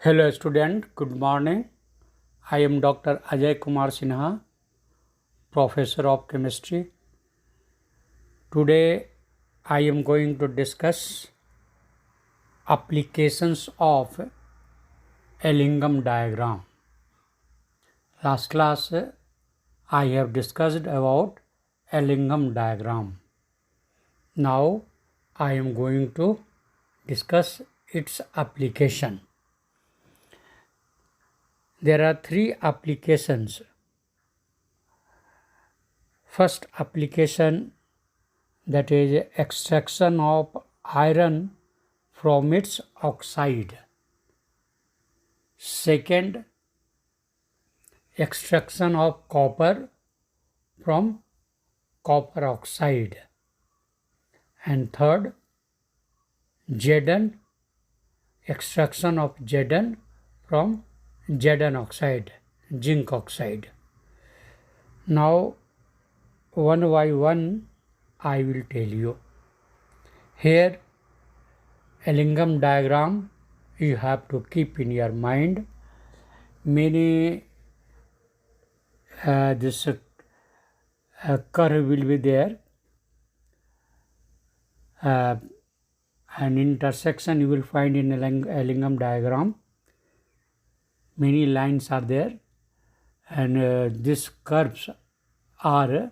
Hello student, good morning. I am Dr.A.K Sinha, Professor of Chemistry. Today I am going to discuss applications of Ellingham diagram. Last class I have discussed about Ellingham diagram. Now I am going to discuss its application. There are three applications. First application, that is extraction of iron from its oxide. Second, extraction of copper from copper oxide. And third, Zn, extraction of Zn from Zn oxide, zinc oxide. Now one by one I will tell you. Here Ellingham diagram you have to keep in your mind. Many this curve will be there. An intersection you will find in Ellingham diagram. Many lines are there, and these curves are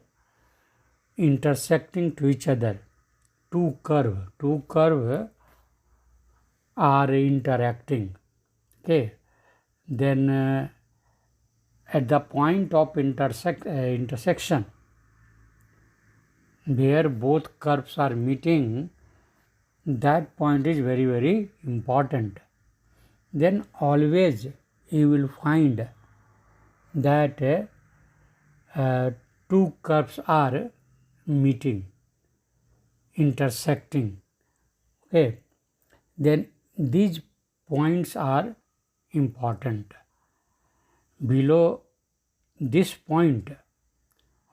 intersecting to each other. Two curve are interacting. Okay, then at the point of intersection where both curves are meeting, that point is very, very important. Then always you will find that two curves are meeting, intersecting. Okay, then these points are important. Below this point,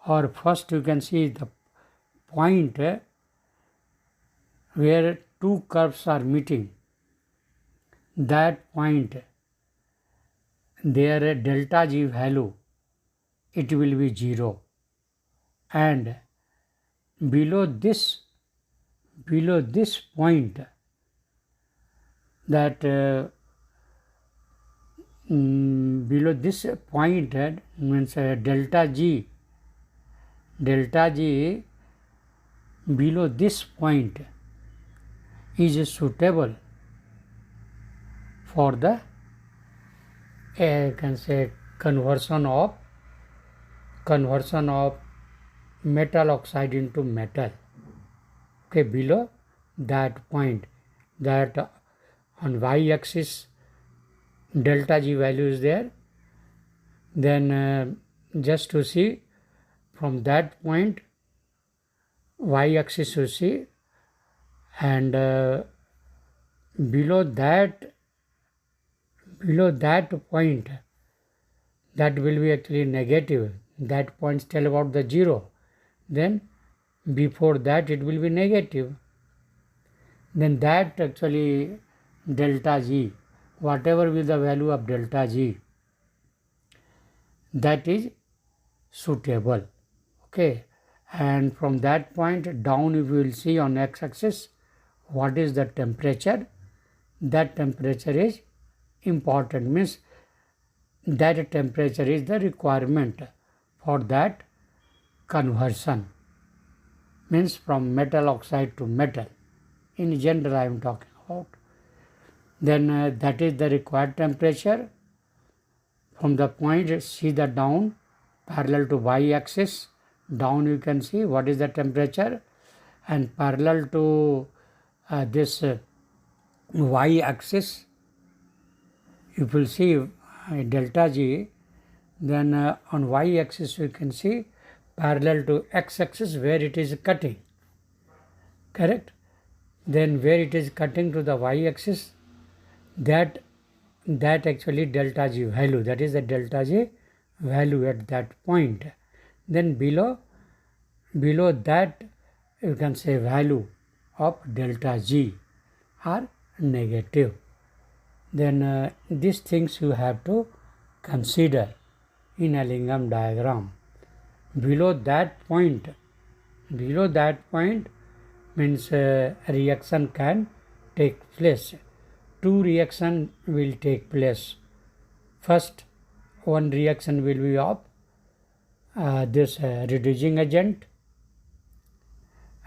or first you can see the point where two curves are meeting, that point, their delta G value, it will be 0, and below this point, that below this point means delta G below this point is suitable for the can say conversion of metal oxide into metal. Okay, below that point, that on y-axis delta G value is there. Then just to see from that point, y-axis you see, and below that point, that will be actually negative. That points tell about the 0. Then before that it will be negative. Then that actually delta G, whatever will the value of delta G, that is suitable. Okay, and from that point down you will see on x-axis what is the temperature. That temperature is important, means that temperature is the requirement for that conversion, means from metal oxide to metal. In general I am talking about. Then that is the required temperature. From the point, see the down parallel to y-axis, down you can see what is the temperature, and parallel to this y-axis you will see delta G. Then on y-axis you can see parallel to x-axis where it is cutting, correct? Then where it is cutting to the y-axis, that actually delta G value, that is the delta G value at that point. Then below that you can say value of delta G are negative. Then these things you have to consider in Ellingham diagram. Below that point means reaction can take place. Two reaction will take place. First, one reaction will be of this reducing agent,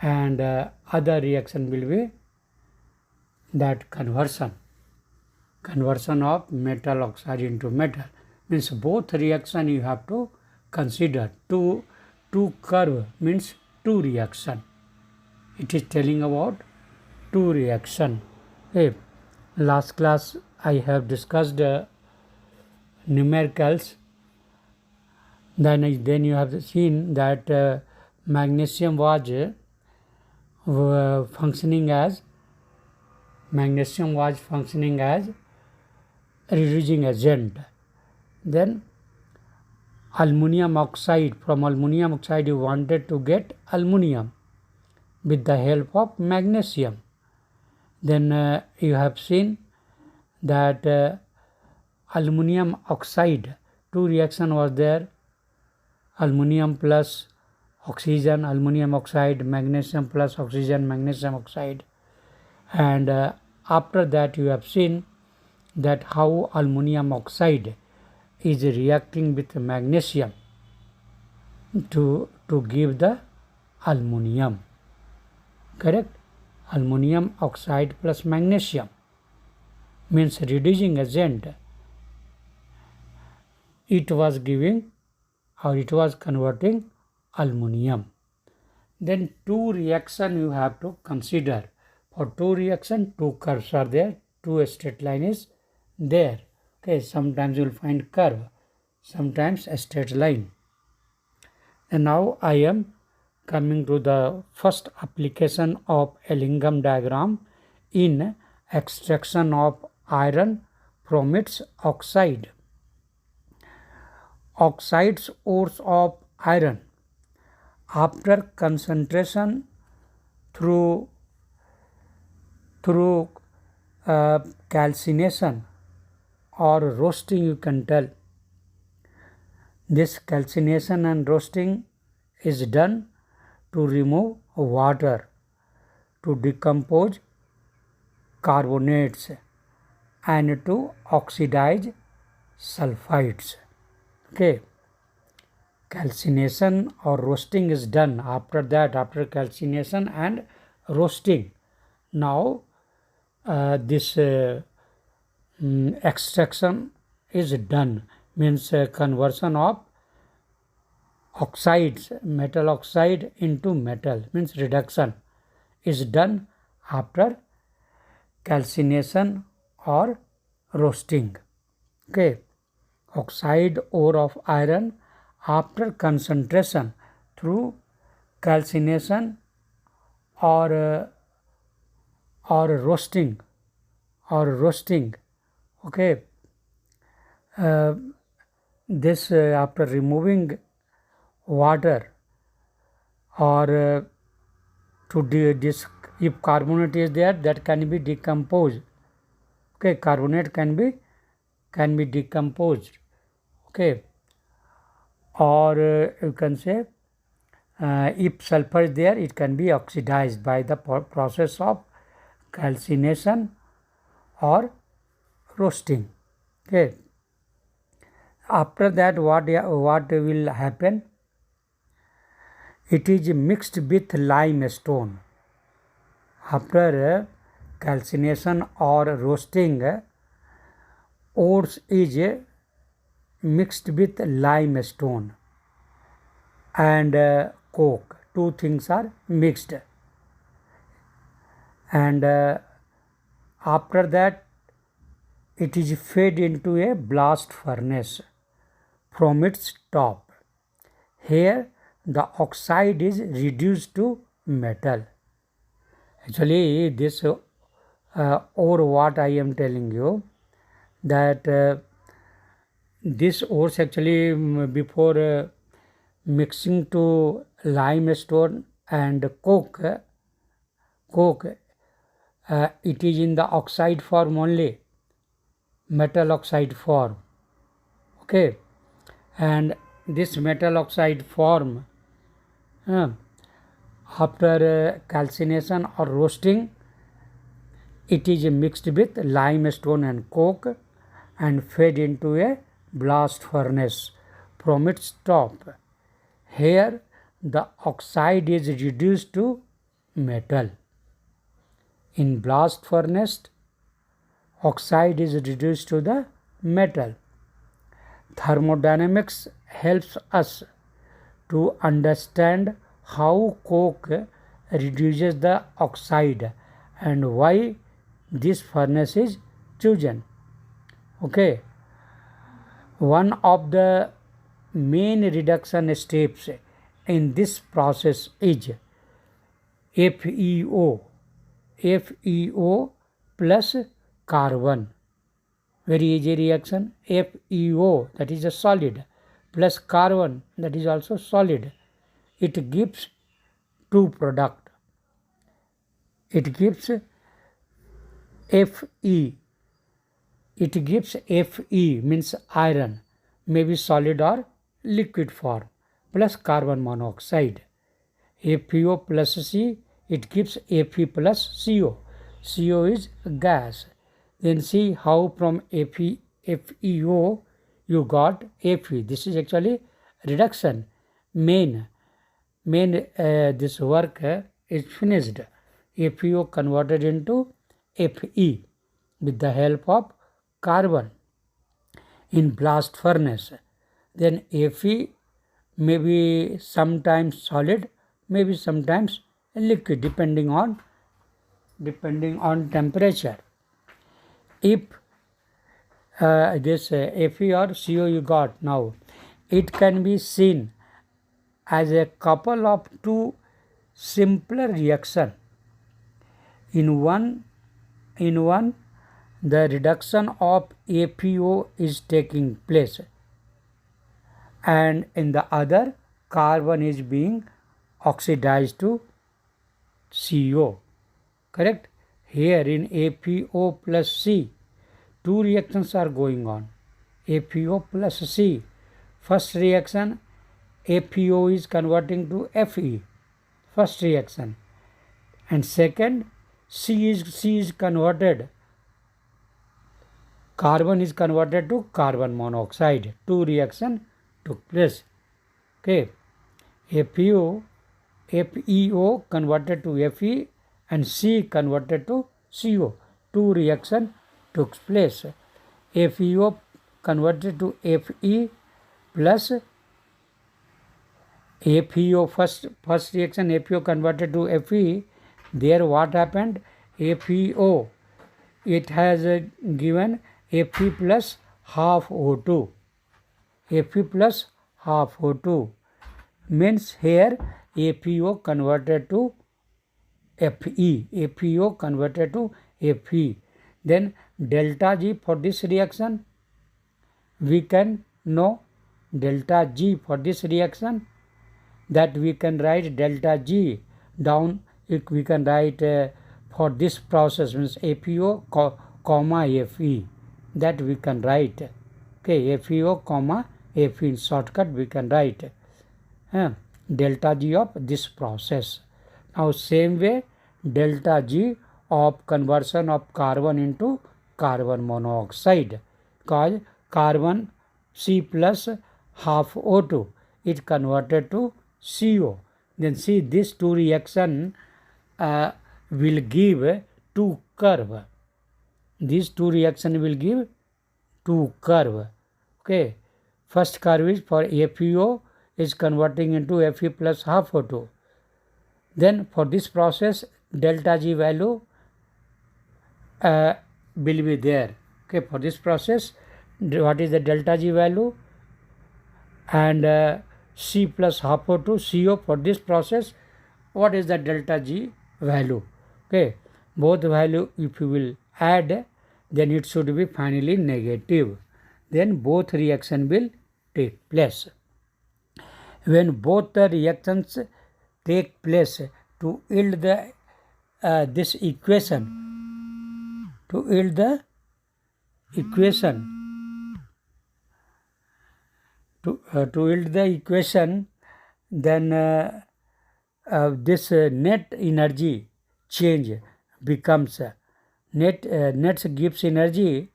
and other reaction will be that conversion of metal oxide into metal. Means both reaction you have to consider. Two curve means two reaction. It is telling about two reaction. Okay. Last class I have discussed numericals. Then you have seen that magnesium was functioning as reducing agent. Then aluminum oxide, from aluminum oxide you wanted to get aluminum with the help of magnesium. Then you have seen that aluminum oxide, two reaction was there, aluminum plus oxygen, aluminum oxide, magnesium plus oxygen, magnesium oxide. And after that you have seen that how aluminum oxide is reacting with magnesium to give the aluminum. Correct? Aluminum oxide plus magnesium means reducing agent. It was giving, or it was converting aluminum. Then two reaction you have to consider. For two reaction, two curves are there, two straight line is there. Okay, sometimes you will find curve, sometimes a straight line. And now I am coming to the first application of Ellingham diagram in extraction of iron from its oxide. Oxides ores of iron after concentration through calcination or roasting, you can tell. This calcination and roasting is done to remove water, to decompose carbonates, and to oxidize sulfides. Okay, calcination or roasting is done after that, after calcination and roasting. Now this extraction is done, means conversion of oxides, metal oxide into metal, means reduction is done after calcination or roasting. Okay, oxide ore of iron after concentration through calcination or roasting. Okay, this after removing water or this, if carbonate is there, that can be decomposed. Okay, carbonate can be decomposed. Okay, or you can say if sulfur is there, it can be oxidized by the process of calcination or roasting. Okay, after that what will happen? It is mixed with limestone. After calcination or roasting, ores is mixed with limestone and coke. Two things are mixed, and after that it is fed into a blast furnace from its top. Here the oxide is reduced to metal. Actually this ore, what I am telling you, that this ores actually before mixing to limestone and coke, it is in the oxide form only. metal oxide form. Okay, and this metal oxide form after calcination or roasting, it is mixed with limestone and coke and fed into a blast furnace from its top. Here the oxide is reduced to metal. In blast furnace, oxide is reduced to the metal. Thermodynamics helps us to understand how coke reduces the oxide and why this furnace is chosen. Okay, one of the main reduction steps in this process is FeO plus carbon. Very easy reaction. FeO, that is a solid, plus carbon, that is also solid. It gives two product. It gives Fe. It gives Fe means iron, maybe solid or liquid form, plus carbon monoxide. FeO plus C, it gives Fe plus CO. CO is gas. Then see how from FeO you got Fe. This is actually reduction. Main this work is finished. FeO converted into Fe with the help of carbon in blast furnace. Then Fe may be sometimes solid, maybe sometimes liquid, depending on temperature. If this Fe or CO you got now, it can be seen as a couple of two simpler reaction. In one, the reduction of FeO is taking place, and in the other, carbon is being oxidized to CO. Correct? Here in FeO plus C, two reactions are going on. FeO plus C. First reaction, FeO is converting to Fe. First reaction. And second, C is converted. Carbon is converted to carbon monoxide. Two reaction took place. Okay. FeO converted to Fe and C converted to CO. Two reaction took place. FeO converted to Fe plus FeO, first reaction FeO converted to Fe. There what happened? FeO, it has given Fe plus half O2. Fe plus half O2 means here FeO converted to Fe. FeO converted to Fe. Then delta G for this reaction, we can know delta G for this reaction, that we can write delta G down. We can write for this process means FeO comma Fe, that we can write. Okay, FeO comma Fe in shortcut we can write delta G of this process. Now same way delta G of conversion of carbon into carbon monoxide, because carbon C plus half O2, it converted to CO. Then see this two reaction will give two curve. These two reaction will give two curve. Okay, first curve is for FeO is converting into Fe plus half O2. Then for this process delta G value will be there. Okay, for this process what is the delta G value, and C plus half O2 CO for this process, what is the delta G value. Okay, both value if you will add, then it should be finally negative. Then both reaction will take place. When both the reactions take place to yield the this equation, to yield the equation, to yield the equation, then this net energy change becomes net gives energy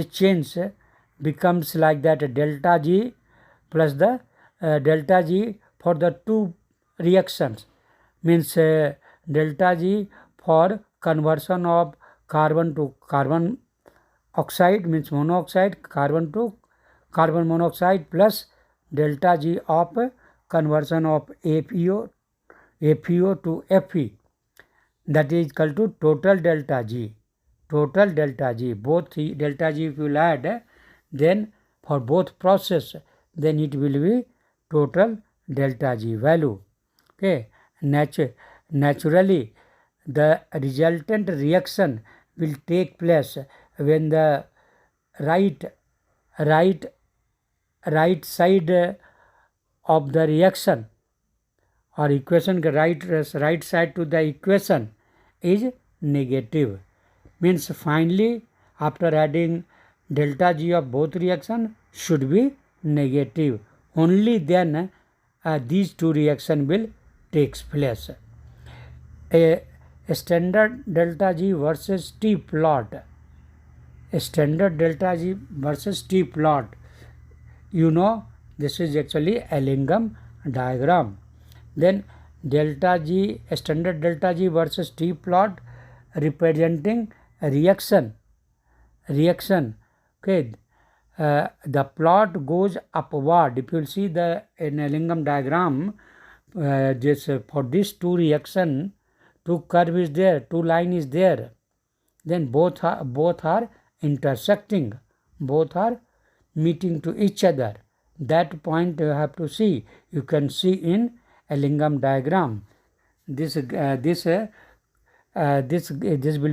change becomes like that delta G plus the delta G for the two reactions, means delta G for conversion of carbon to carbon oxide, means monoxide, carbon to carbon monoxide, plus delta G of conversion of FeO to Fe, that is equal to total delta G. Total delta G, both delta G if you will add, then for both process, then it will be total delta G value. Okay, naturally the resultant reaction will take place when the right side of the reaction or equation, right side to the equation is negative, means finally after adding delta G of both reaction should be negative, only then these two reaction will takes place. A standard delta G versus T plot, a standard delta G versus T plot, you know this is actually Ellingham diagram. Then delta G, standard delta G versus T plot representing a reaction. Okay, the plot goes upward. If you will see the in Ellingham diagram, for this two reaction, two curve is there, two line is there, then both are intersecting, both are meeting to each other. That point you have to see. You can see in Ellingham diagram. This will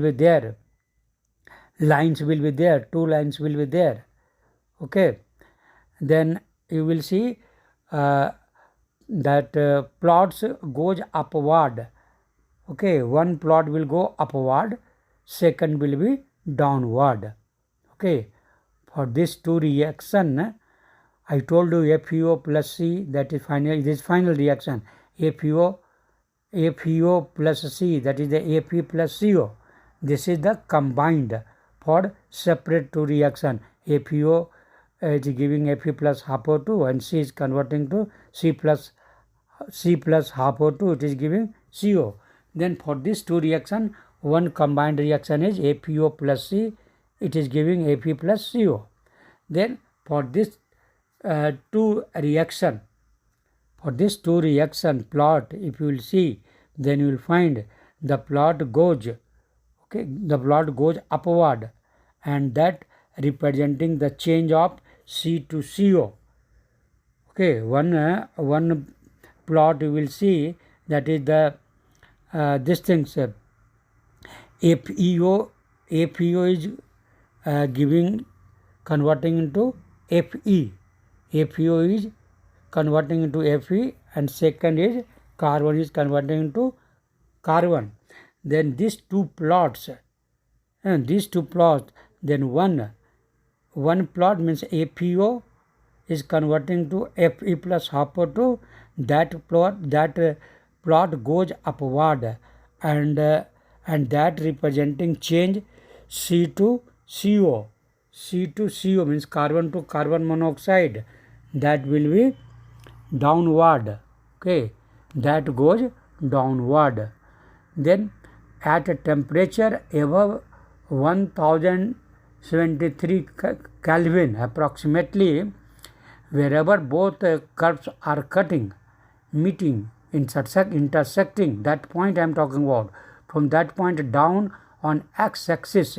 be there. Lines will be there. Two lines will be there. Okay. Then you will see that plots goes upward. Okay. One plot will go upward. Second will be downward. Okay. For this two reaction, I told you FeO plus C, that is final. This final reaction. FeO plus C, that is the Fe plus CO. This is the combined for separate two reaction. FeO is giving Fe plus half O2 and C is converting to C plus half O2. It is giving CO. Then for this two reaction, one combined reaction is FeO plus C. It is giving Fe plus CO. Then for this two reaction plot, if you will see, then you will find the plot goes upward, and that representing the change of C to CO. Okay, one plot you will see, that is the this things FeO is converting into Fe. FeO is converting into Fe, and second is carbon is converting into carbon. Then these two plots, then one plot means FeO is converting to Fe plus half O2. That plot goes upward, and that representing change C to CO. C to CO means carbon to carbon monoxide. That will be downward. Okay, that goes downward. Then at a temperature above 1073 Kelvin approximately, wherever both curves are meeting, intersecting, that point I am talking about. From that point down on x-axis,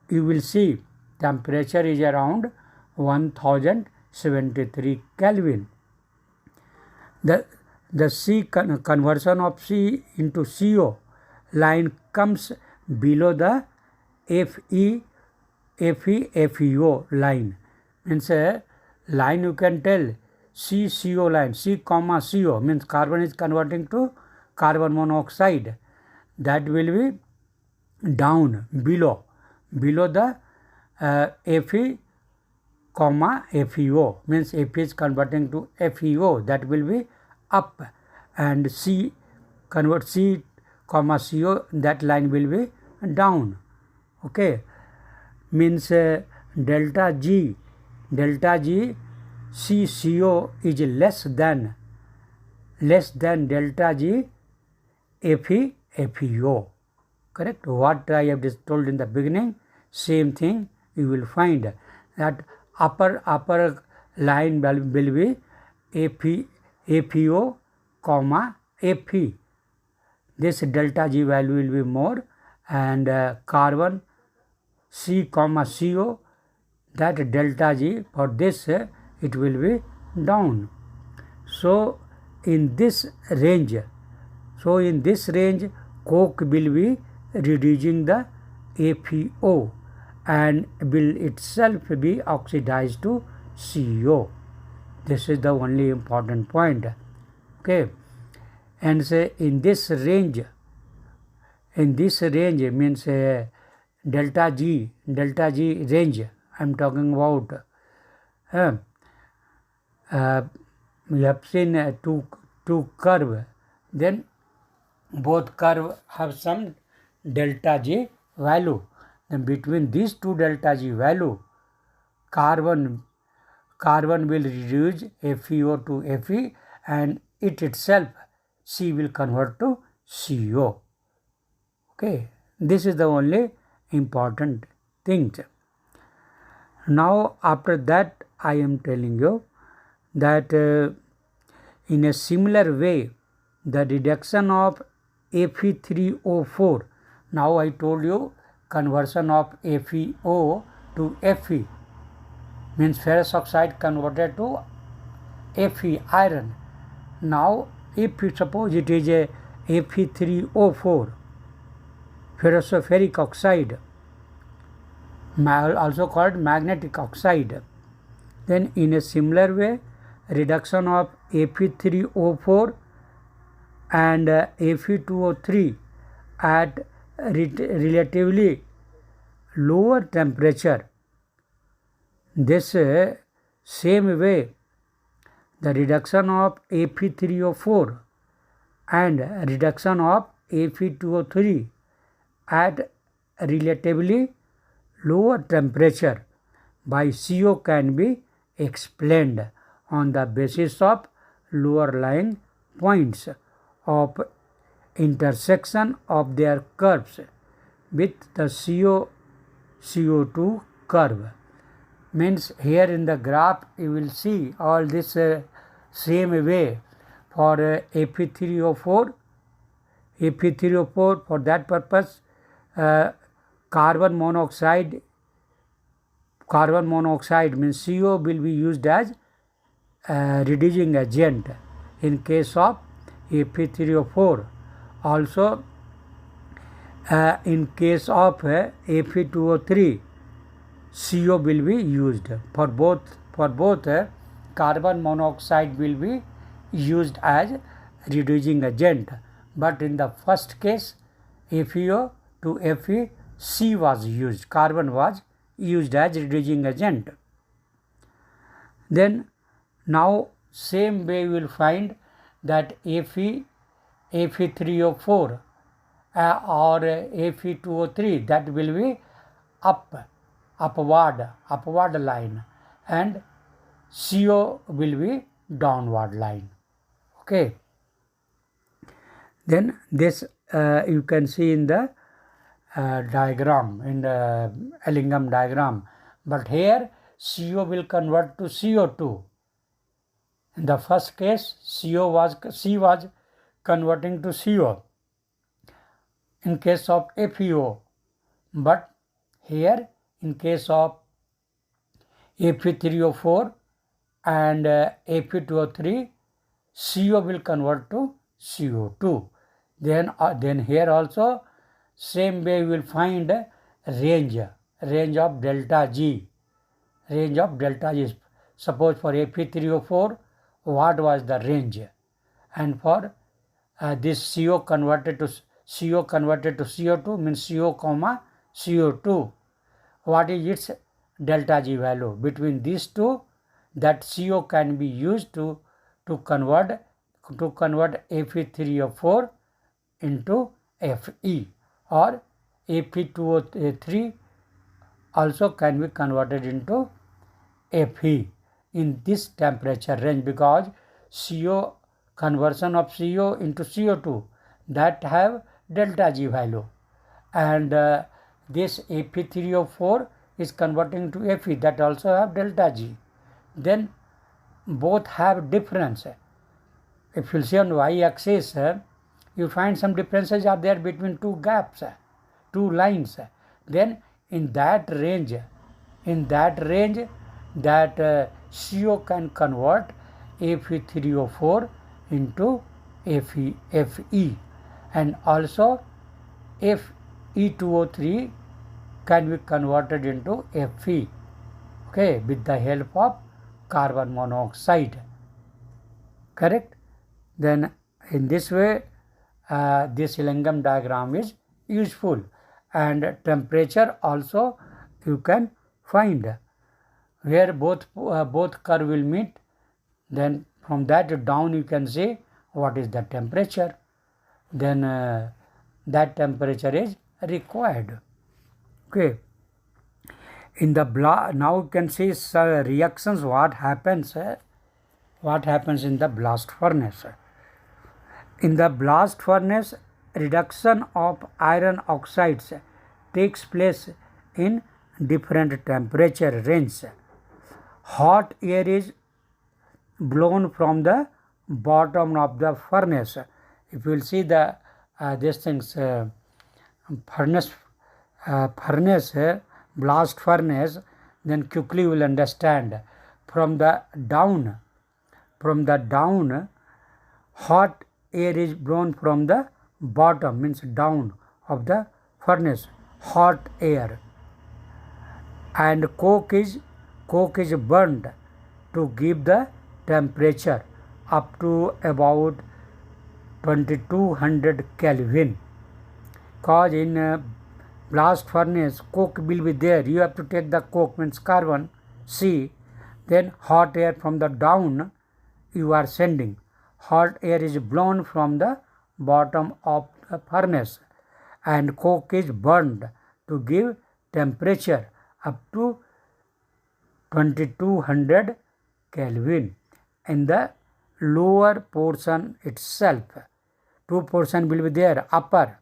you will see temperature is around 1073 Kelvin. The C conversion of C into CO line comes below the FeO line. Means a line you can tell CO line, C comma CO means carbon is converting to carbon monoxide. That will be down below below the Fe, comma FeO, means Fe is converting to FeO, that will be up, and C convert C comma CO, that line will be down. Okay, means delta G CCO is less than delta G FeO. Correct? What I have just told in the beginning, same thing you will find, that upper line will be FeO comma Fe. This delta G value will be more, and carbon C comma CO, that delta G for this it will be down. So in this range coke will be reducing the FeO and will itself be oxidized to CO. This is the only important point. Okay, and say in this range means delta G range I am talking about. We have seen two curve, then both curve have some delta G value. Then between these two delta G value, carbon will reduce FeO to Fe, and it itself C will convert to CO. Okay, this is the only important thing. Now after that I am telling you that in a similar way the reduction of Fe3O4, now I told you conversion of FeO to Fe means ferrous oxide converted to Fe, iron. Now if you suppose it is a Fe3O4, ferrous oxide, also called magnetic oxide, then in a similar way reduction of Fe3O4 and Fe2O3 at relatively lower temperature, this same way the reduction of Fe3O4 and reduction of Fe2O3 at relatively lower temperature by CO can be explained on the basis of lower lying points of intersection of their curves with the CO2 curve. Means here in the graph you will see all this same way for Fe3O4. For that purpose carbon monoxide means CO will be used as reducing agent in case of Fe3O4. Also in case of Fe2O3 CO will be used. For both carbon monoxide will be used as reducing agent, but in the first case FeO to Fe, C was used, carbon was used as reducing agent. Then now same way we will find that Fe3O4 or Fe2O3, that will be upward line, and CO will be downward line. Okay, then this you can see in the diagram, in the Ellingham diagram, but here CO will convert to CO2. In the first case C was converting to CO in case of FeO, but here in case of Fe3O4 and Fe2O3, CO will convert to CO2. Then here also same way we will find range of delta G. Suppose for Fe3O4 what was the range, and for this CO converted to CO2 means CO comma CO2, what is its delta G value. Between these two, that CO can be used to convert Fe3O4 into Fe, or Fe2O3 also can be converted into Fe in this temperature range, because CO conversion of CO into CO2 that have delta G value, and this Fe3O4 is converting to Fe that also have delta G. Then both have difference. If you see on y-axis, you find some differences are there between two gaps, two lines. Then in that range, that CO can convert Fe3O4 into Fe, and also Fe2O3 can be converted into Fe, okay, with the help of carbon monoxide. Correct? Then in this way, this Ellingham diagram is useful, and temperature also you can find where both curve will meet. Then from that down you can see what is the temperature. Then that temperature is required. Okay. In the now you can see reactions. What happens in the blast furnace. In the blast furnace, reduction of iron oxides takes place in different temperature range. Hot air is blown from the bottom of the furnace. If you will see the these things, blast furnace, then quickly you will understand. From the down, hot air is blown from the bottom, means down of the furnace, hot air, and coke is burned to give the temperature up to about 2200 Kelvin. Cause in blast furnace coke will be there. You have to take the coke, means carbon, C. Then hot air from the down you are sending. Hot air is blown from the bottom of the furnace, and coke is burned to give temperature up to 2200 Kelvin. In the lower portion itself, two portion will be there, upper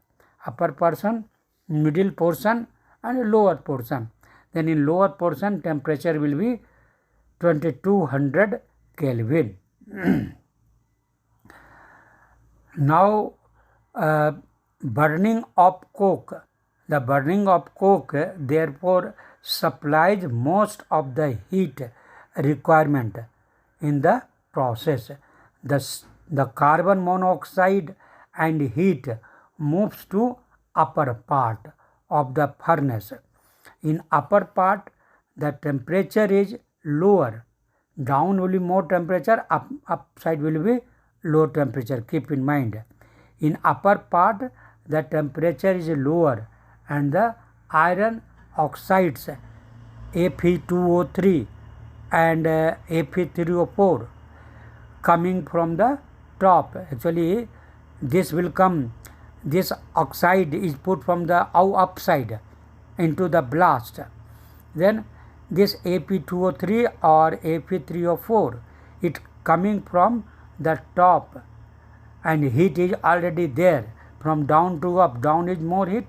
portion, middle portion, and lower portion. Then in lower portion temperature will be 2200 Kelvin. Now burning of coke. The burning of coke therefore supplies most of the heat requirement in the process. The carbon monoxide and heat moves to upper part of the furnace. In upper part, the temperature is lower. Down will be more temperature, upside will be low temperature. Keep in mind. In upper part, the temperature is lower, and the iron oxides Fe2O3 and Fe3O4 coming from the top. Actually, this will come. This oxide is put from the upside into the blast. Then this Fe2O3 or Fe3O4, it coming from the top, and heat is already there. From down to up, down is more heat,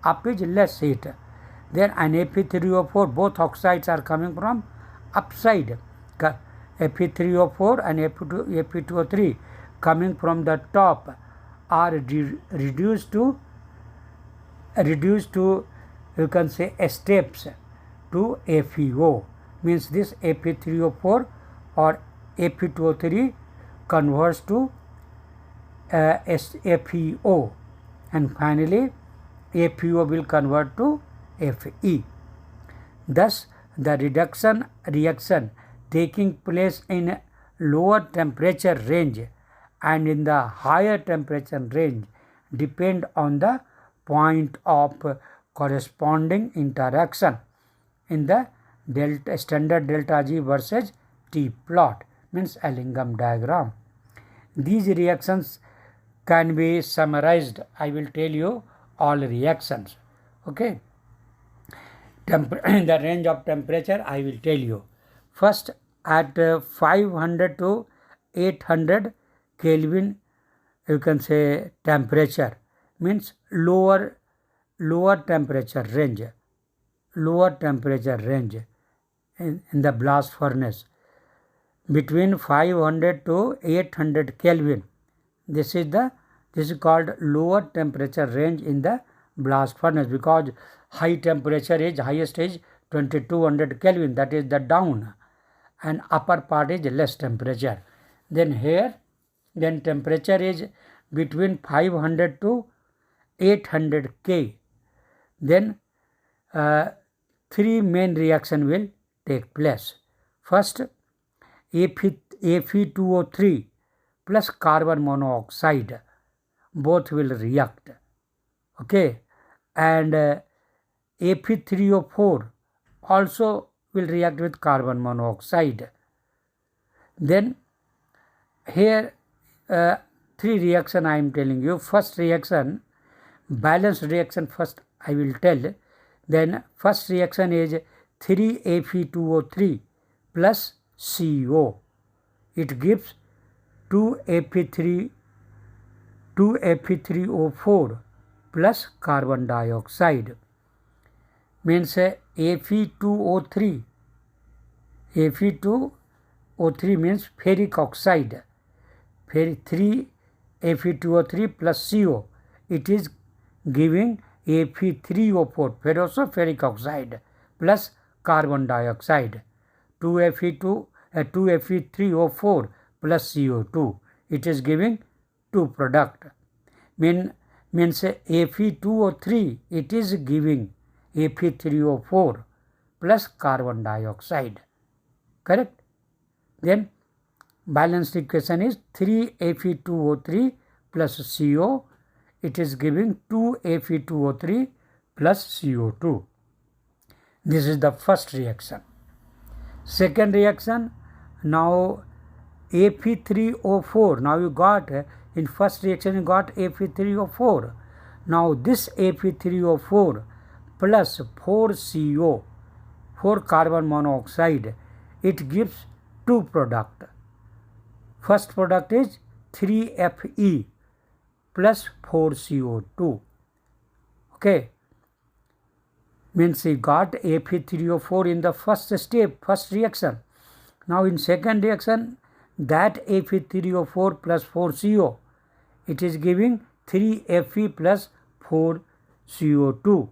up is less heat. Then an Fe3O4, both oxides are coming from upside. Fe3O4 and Fe2O3 coming from the top are reduced to you can say steps to FeO. Means this Fe3O4 or Fe2O3 converts to FeO, and finally FeO will convert to Fe. Thus the reaction taking place in lower temperature range and in the higher temperature range depend on the point of corresponding interaction in the standard delta G versus T plot, means Ellingham diagram. These reactions can be summarized. I will tell you all reactions. Okay. The range of temperature I will tell you. First, at 500 to 800 Kelvin, you can say temperature, means lower temperature range in the blast furnace between 500 to 800 Kelvin. This is called lower temperature range in the blast furnace, because high temperature is highest is 2200 Kelvin, that is the down, and upper part is less temperature. Then here, then temperature is between 500 to 800 K. Then three main reaction will take place. First, Fe2O3 plus carbon monoxide, both will react. Okay, and Fe3O4 also will react with carbon monoxide. Then here three reaction I am telling you. First reaction, balanced reaction first I will tell. Then first reaction is 3Fe2O3 plus CO. It gives 2Fe3O4 plus carbon dioxide, means Fe2O3 means ferric oxide, 3Fe2O3 plus CO, it is giving Fe3O4 ferric oxide plus carbon dioxide, 2Fe3O4 plus CO2, it is giving two product. Means Fe2O3, it is giving Fe3O4 plus carbon dioxide. Correct? Then balanced equation is 3Fe2O3 plus CO, it is giving 2Fe2O3 plus CO2. This is the first reaction. Second reaction, now Fe3O4, now you got, in first reaction you got Fe3O4. Now this Fe3O4 plus 4CO, 4 carbon monoxide, it gives two product. First product is 3Fe plus 4CO2. Okay, means we got Fe3O4 in the first step, first reaction. Now in second reaction, that Fe3O4 plus 4CO, it is giving 3Fe plus 4CO2,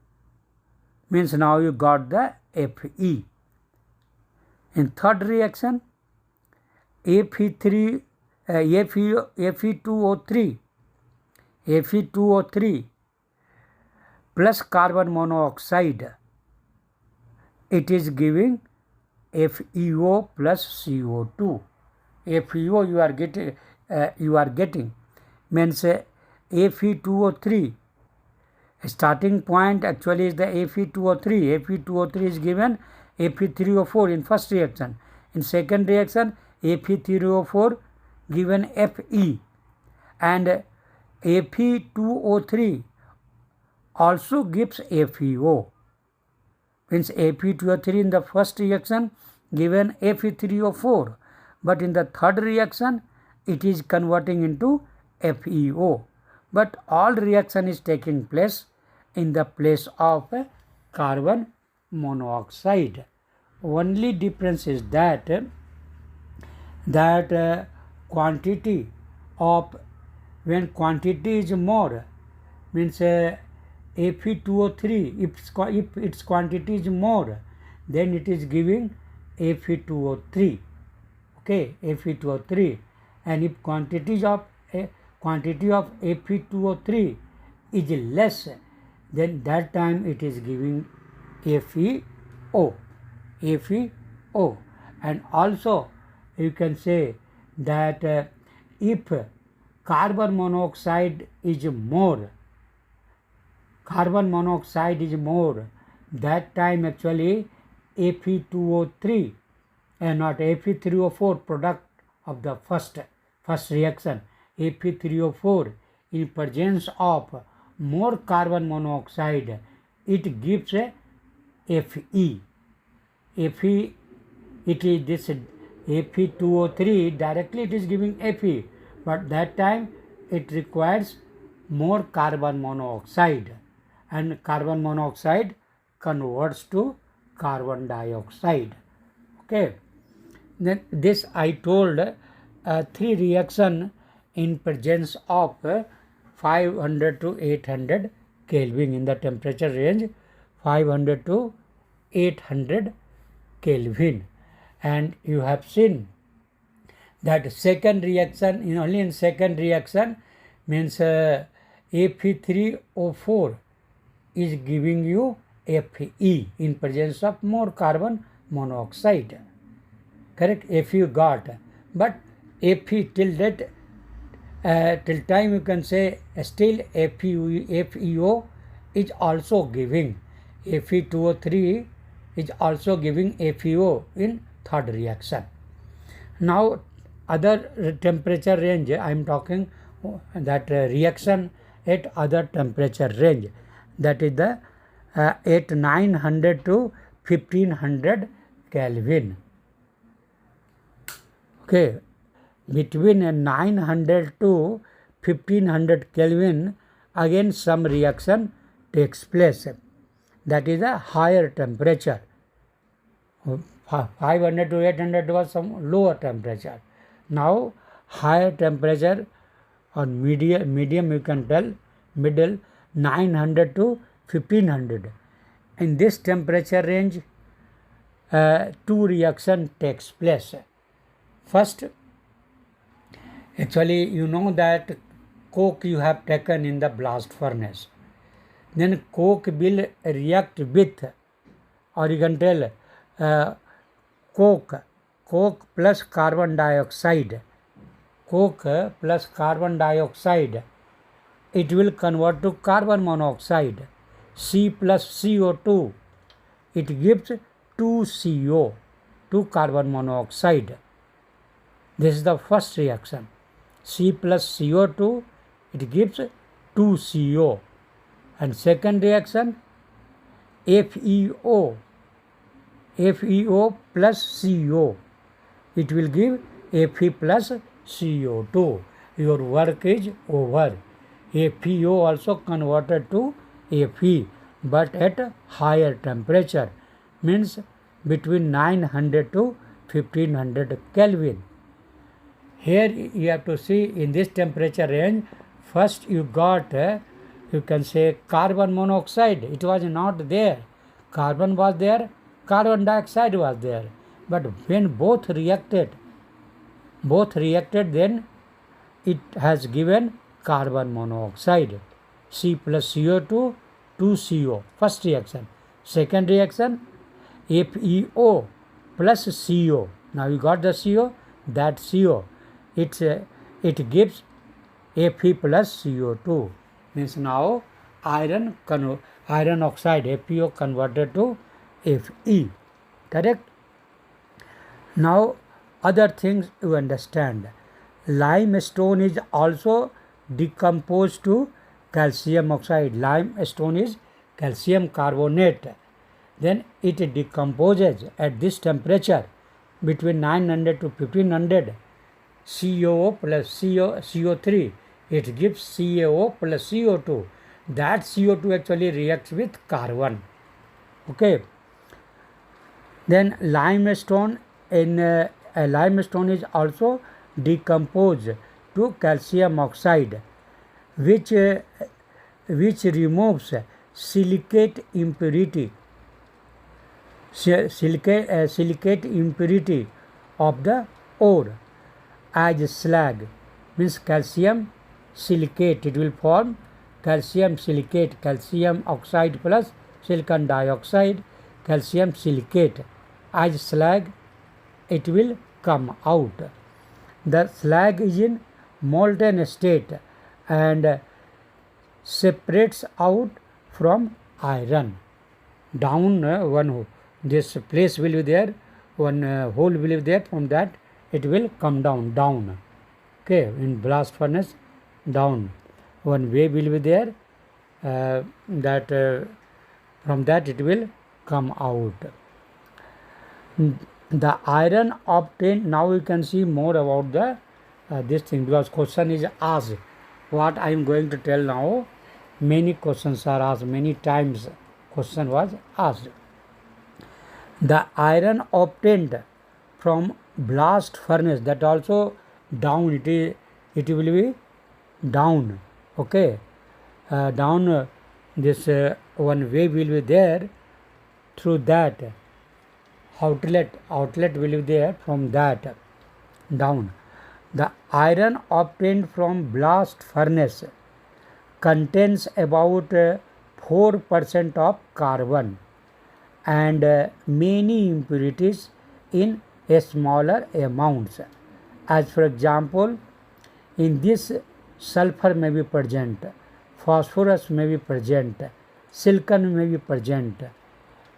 means now you got the Fe. In third reaction, Fe2O3 plus carbon monoxide, it is giving FeO plus CO2. FeO you are getting, means Fe2O3 starting point actually is the Fe2O3. Fe2O3 is given Fe3O4 in first reaction. In second reaction, Fe3O4 given Fe, and Fe2O3 also gives FeO. Means Fe2O3 in the first reaction given Fe3O4, but in the third reaction it is converting into FeO. But all reaction is taking place in the place of carbon monoxide. Only difference is that quantity of, when quantity is more, means Fe2O3, if its quantity is more, then it is giving Fe2O3. Okay, Fe2O3, and if quantity of Fe2O3 is less, then that time it is giving FeO. And also you can say that if carbon monoxide is more, that time actually Fe2O3 and not Fe3O4 product of the first reaction. Fe3O4 in presence of more carbon monoxide, it gives a Fe. Fe, it is this Fe2O3 directly it is giving Fe, but that time it requires more carbon monoxide, and carbon monoxide converts to carbon dioxide. Okay. Then this I told 3 reaction in presence of 500 to 800 Kelvin, in the temperature range 500 to 800 Kelvin. And you have seen that second reaction, only in second reaction means Fe3O4 is giving you Fe in presence of more carbon monoxide. Correct? Fe got, but Fe till that till time you can say still FeO is also giving, Fe2O3 is also giving FeO in third reaction. Now other temperature range I am talking that reaction at other temperature range, that is the at 900 to 1500 Kelvin. Okay, between 900 to 1500 Kelvin again some reaction takes place, that is a higher temperature. 500 to 800 was some lower temperature. Now higher temperature or medium you can tell, middle 900 to 1500. In this temperature range 2 reaction takes place. First, actually you know that coke you have taken in the blast furnace. Then coke will react with, or you can tell coke plus carbon dioxide. Coke plus carbon dioxide, it will convert to carbon monoxide. C plus CO2, it gives 2CO, 2 carbon monoxide. This is the first reaction. C plus CO2, it gives 2CO. And second reaction, FeO plus CO, it will give Fe plus CO2. Your work is over. FeO also converted to Fe, but at higher temperature, means between 900 to 1500 Kelvin. Here you have to see in this temperature range, first you got you can say carbon monoxide, it was not there. Carbon was there, carbon dioxide was there. But when both reacted, then it has given carbon monoxide. C plus CO2, 2CO, first reaction. Second reaction, FeO plus CO. Now you got the CO, that CO, it gives Fe plus CO2. Means now iron oxide, FeO converted to Fe. Correct? Now other things you understand. Limestone is also decomposed to calcium oxide. Limestone is calcium carbonate. Then it decomposes at this temperature between 900 to 1500. COO plus CO3, it gives CaO plus CO2. That CO2 actually reacts with carbon. Okay. Then limestone is also decomposed to calcium oxide, which removes silicate impurity of the ore as slag, means calcium silicate. It will form calcium silicate, calcium oxide plus silicon dioxide, calcium silicate. As slag it will come out. The slag is in molten state and separates out from iron. Down this place will be there, one hole will be there, from that it will come down. Okay, in blast furnace, down. One way will be there, from that it will come out. The iron obtained, now you can see more about the this thing, because question is asked. What I am going to tell now, many questions are asked, many times question was asked. The iron obtained from blast furnace, that also down, it will be down. Okay, down, this one way will be there, through that outlet will be there, from that down. The iron obtained from blast furnace contains about 4% of carbon and many impurities in smaller amounts. As for example, in this sulfur may be present, phosphorus may be present, silicon may be present,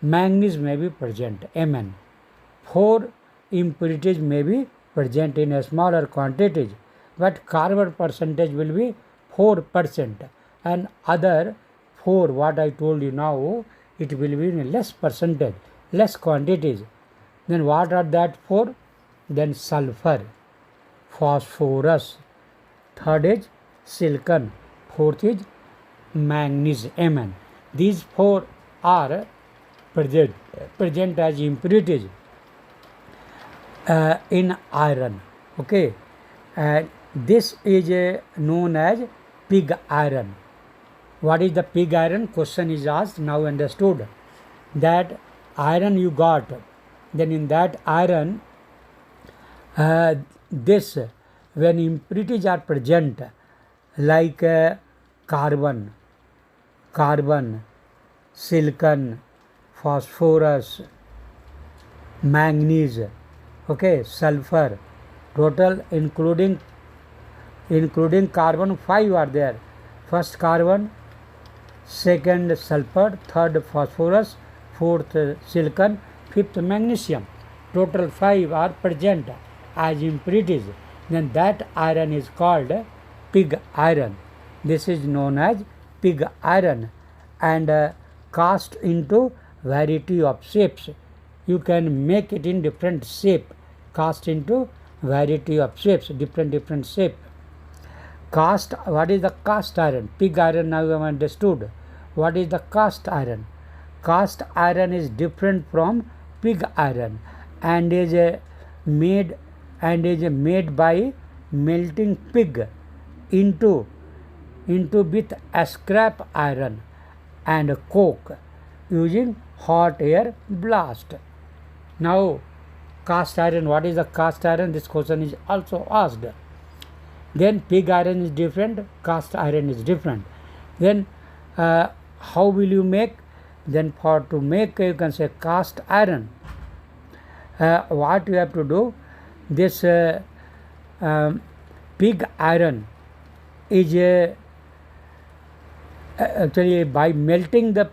manganese may be present, Mn. 4 impurities may be present in a smaller quantities, but carbon percentage will be 4%, and other 4, what I told you now, it will be in less percentage, less quantities. Then what are that 4? Then sulfur, phosphorus, third is silicon, fourth is manganese, Mn. These 4 are present as impurities in iron. Okay, this is known as pig iron. What is the pig iron? Question is asked. Now understood that iron you got, then in that iron, this, when impurities are present, like carbon, silicon, phosphorus, manganese, okay, sulfur, total including carbon, 5 are there. First carbon, second sulfur, third phosphorus, fourth silicon, fifth magnesium. Total 5 are present as impurities. Then that iron is called pig iron. This is known as pig iron, and cast into variety of shapes. You can make it in different shape, cast into variety of shapes, different shape. Cast, what is the cast iron? Pig iron, now you have understood. What is the cast iron? Cast iron is different from pig iron and is made by melting pig into with scrap iron and coke using hot air blast. Now cast iron, what is the cast iron? This question is also asked. Then pig iron is different, cast iron is different. Then how will you make? Then to make, you can say cast iron. What you have to do, this pig iron is actually by melting the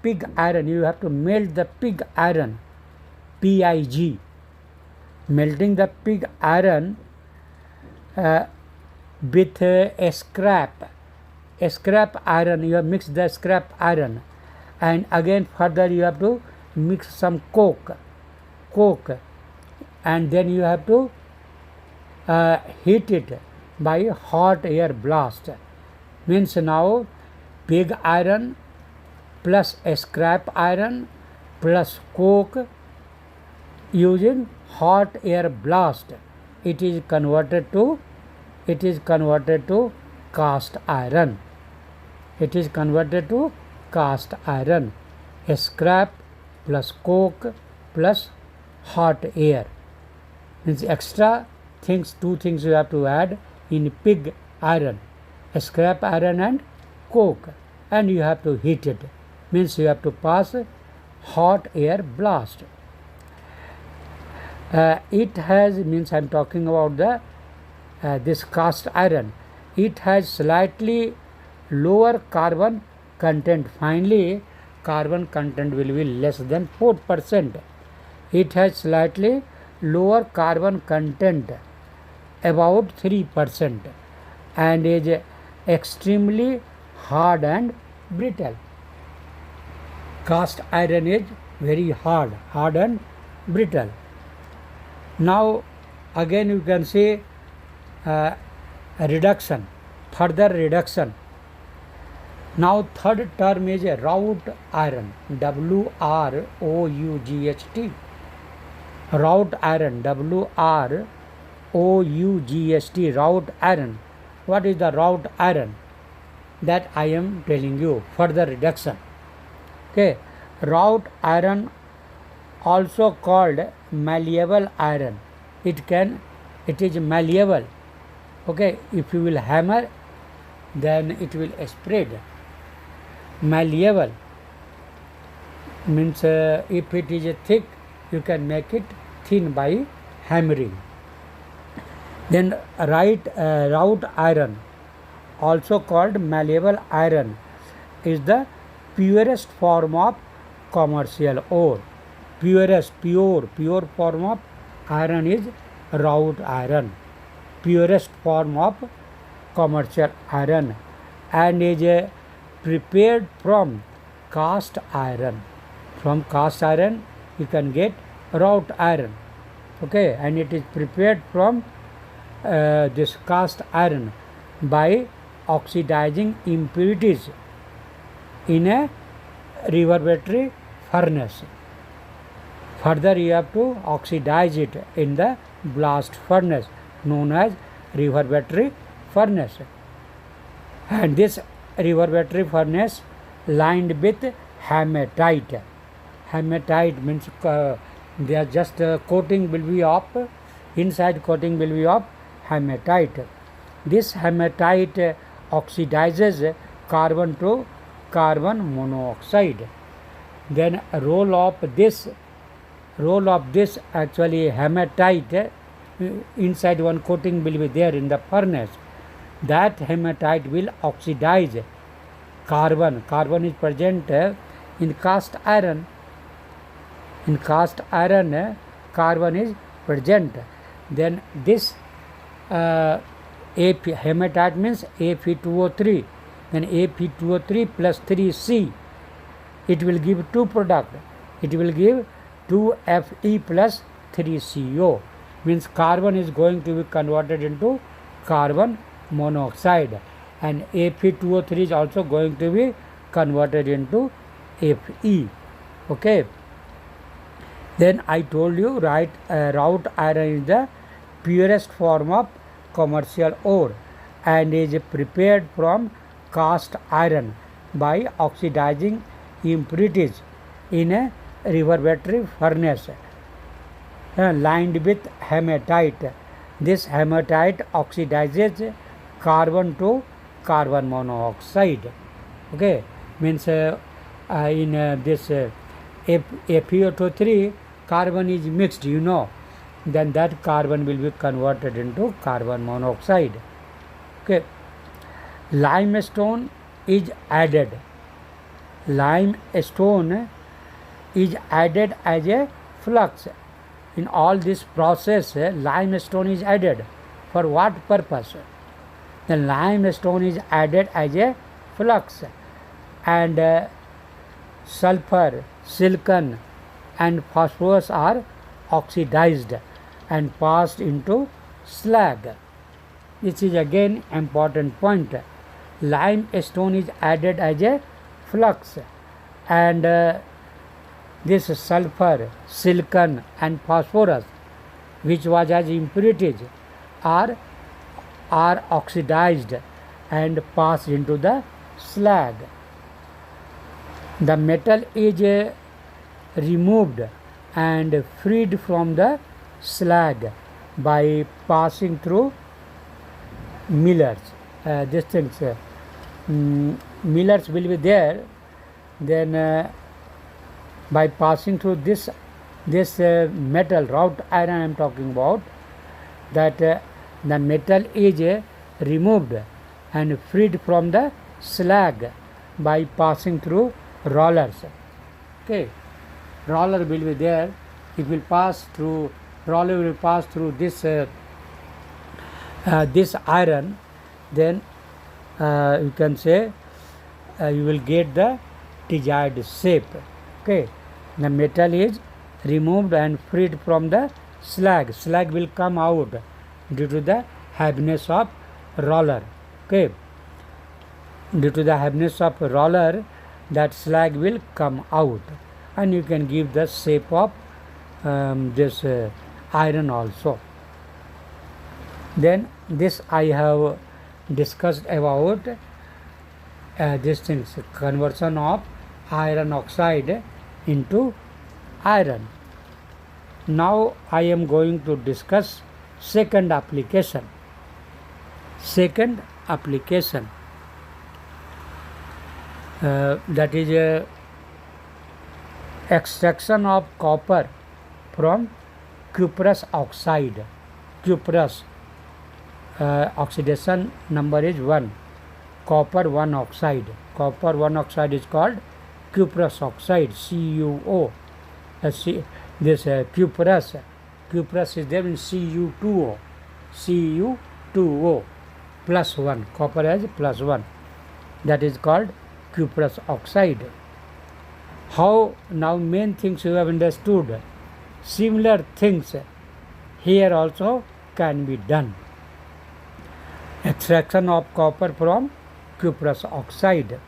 pig iron. You have to melt the pig iron, PIG. Melting the pig iron with a scrap iron. You have mixed the scrap iron, and again further you have to mix some coke, and then you have to heat it by hot air blast. Means now pig iron plus scrap iron plus coke using hot air blast, it is converted to cast iron. It is converted to cast iron. Scrap plus coke plus hot air. Means extra things, 2 things you have to add in pig iron, scrap iron and coke, and you have to heat it. Means you have to pass hot air blast. It has, means I am talking about the this cast iron. It has slightly lower carbon content. Finally, carbon content will be less than 4%. It has slightly lower carbon content, about 3%, and is extremely hard and brittle. Cast iron is very hard and brittle. Now again you can see reduction, further reduction. Now third term is a wrought iron, WROUGHT. Wrought iron, WROUGHT, wrought iron. What is the wrought iron? That I am telling you, further reduction. Okay, wrought iron, also called malleable iron. It is malleable. Okay, if you will hammer, then it will spread. Malleable means if it is thick, you can make it thin by hammering. Then wrought iron, also called malleable iron, is the purest form of commercial ore. Pure form of iron is wrought iron, purest form of commercial iron, and is prepared from cast iron. From cast iron you can get wrought iron. Okay, and it is prepared from this cast iron by oxidizing impurities in a reverberatory furnace. Further you have to oxidize it in the blast furnace known as reverberatory furnace, and this reverberatory furnace lined with hematite. Hematite means they are just coating will be of, inside coating will be of hematite. This hematite oxidizes carbon to carbon monoxide. Then roll of this actually hematite, inside one coating will be there in the furnace. That hematite will oxidize carbon. Carbon is present in cast iron. In cast iron, carbon is present. Then this hematite means Fe2O3. Then Fe2O3 plus 3C. It will give two products. It will give 2Fe plus 3CO. Means carbon is going to be converted into carbon monoxide, and Fe2O3 is also going to be converted into Fe. Okay. Then I told you wrought iron is the purest form of commercial ore and is prepared from cast iron by oxidizing impurities in a reverberatory furnace lined with hematite. This hematite oxidizes carbon to carbon monoxide. Okay, means in this FeO3 carbon is mixed, then that carbon will be converted into carbon monoxide. Okay, limestone is added. Limestone is added as a flux. In all this process, limestone is added. For what purpose? The limestone is added as a flux, and sulfur, silicon and phosphorus are oxidized and passed into slag. This is again important point. Limestone is added as a flux, and this sulfur, silicon and phosphorus, which was as impurities, are oxidized and passed into the slag. The metal is removed and freed from the slag by passing through millers. These things, millers will be there. Then by passing through this metal, wrought iron I am talking about, that the metal is removed and freed from the slag by passing through rollers. Okay, roller will be there. It will pass through, roller will pass through this this iron. Then you can say you will get the desired shape. Okay, the metal is removed and freed from the slag. Slag will come out due to the heaviness of roller. Okay, due to the heaviness of roller, that slag will come out, and you can give the shape of this iron also. Then this I have discussed about these things, conversion of iron oxide into iron. Now I am going to discuss second application. Second application, that is extraction of copper from cuprous oxide. Cuprous oxidation number is 1. Copper 1 oxide. Copper 1 oxide is called cuprous oxide, CuO. This cuprous is there in Cu2O. Cu2O plus 1. Copper has plus 1. That is called cuprous oxide. How now main things you have understood. Similar things here also can be done. Extraction of copper from cuprous oxide.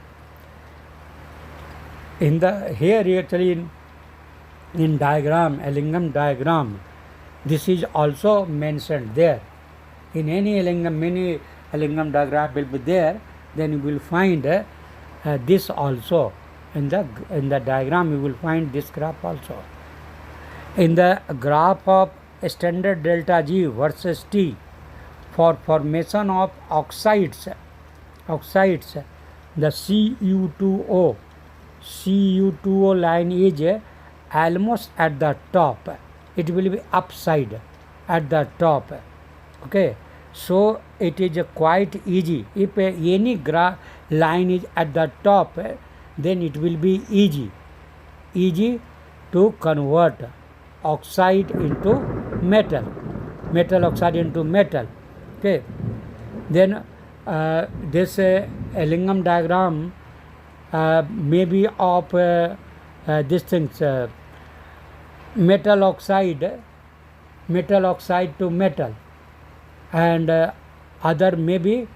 In the here actually in diagram, Ellingham diagram, this is also mentioned there. In any Ellingham, many Ellingham diagram will be there. Then you will find this also. In the diagram you will find this graph also. In the graph of standard delta G versus T for formation of oxides, the Cu2O line is almost at the top. It will be upside at the top. Okay, so it is quite easy. If any line is at the top, then it will be easy to convert oxide into metal, metal oxide into metal. Okay, then this Ellingham diagram may be of these things, metal oxide to metal, and other may be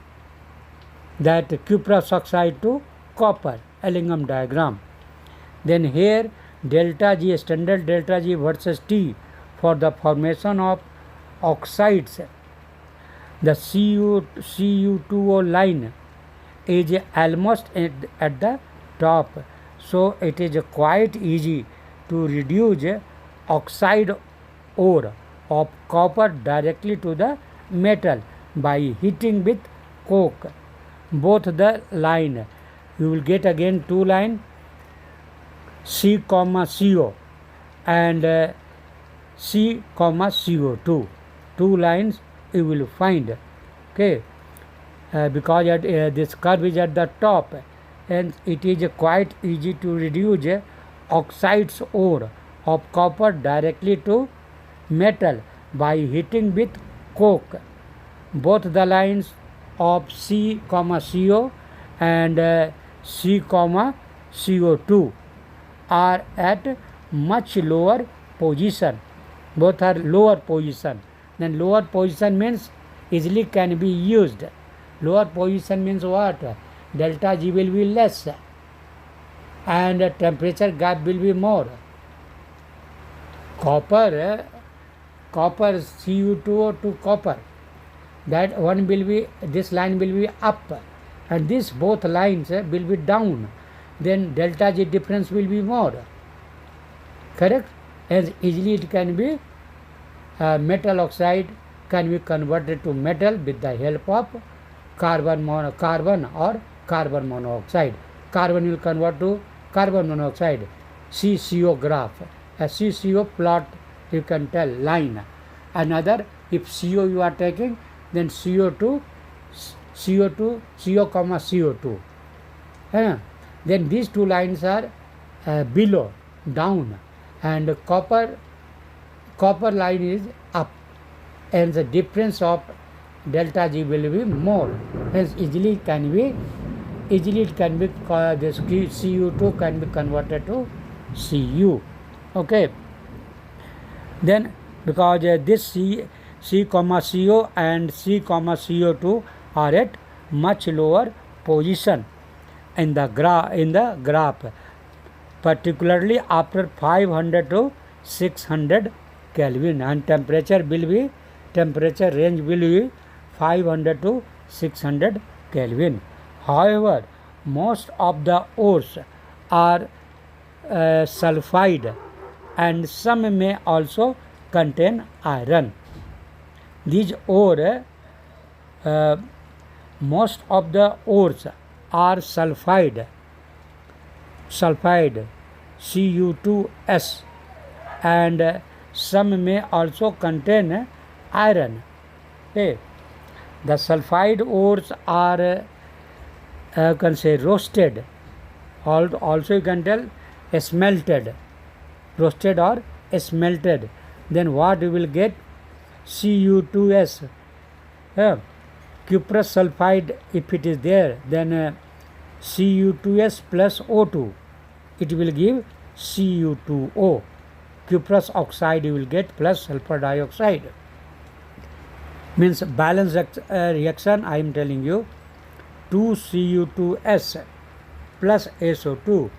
that cuprous oxide to copper. Ellingham diagram. Then here delta G, standard delta G versus T for the formation of oxides. The Cu2O line is almost at the top, so it is quite easy to reduce oxide ore of copper directly to the metal by heating with coke. Both the line, you will get again two line, C, CO and C, CO2. Two lines you will find. Okay, because this curve is at the top, and it is quite easy to reduce oxides ore of copper directly to metal by heating with coke. Both the lines of C, CO and C, CO2 are at much lower position. Both are lower position. Then lower position means easily can be used. Lower position means what? Delta G will be less and temperature gap will be more. Copper Cu2O to copper, that one will be, this line will be up and this both lines will be down. Then delta G difference will be more. Correct? As easily it can be metal oxide can be converted to metal with the help of carbon or carbon monoxide. Carbon will convert to carbon monoxide. CCO graph. A CCO plot you can tell line. Another, if CO you are taking, then CO, CO2. Then these two lines are below, down, and copper line is up, and the difference of delta G will be more. Hence easily it can be this Cu2 can be converted to Cu. Okay. Then because this C comma CO and C comma CO2 are at much lower position in the graph, particularly after 500 to 600 Kelvin, and temperature range will be 500 to 600 Kelvin. However, most of the ores are sulfide, and some may also contain iron. These ore, most of the ores are sulfide Cu2S, and some may also contain iron. Okay. The sulfide ores are can say roasted, also you can tell smelted, roasted or smelted. Then what you will get? Cu2S, cuprous sulfide, if it is there, then Cu2S plus O2, it will give Cu2O. Cuprous oxide you will get plus sulfur dioxide. Means balance reaction, I am telling you, 2Cu2S plus SO2,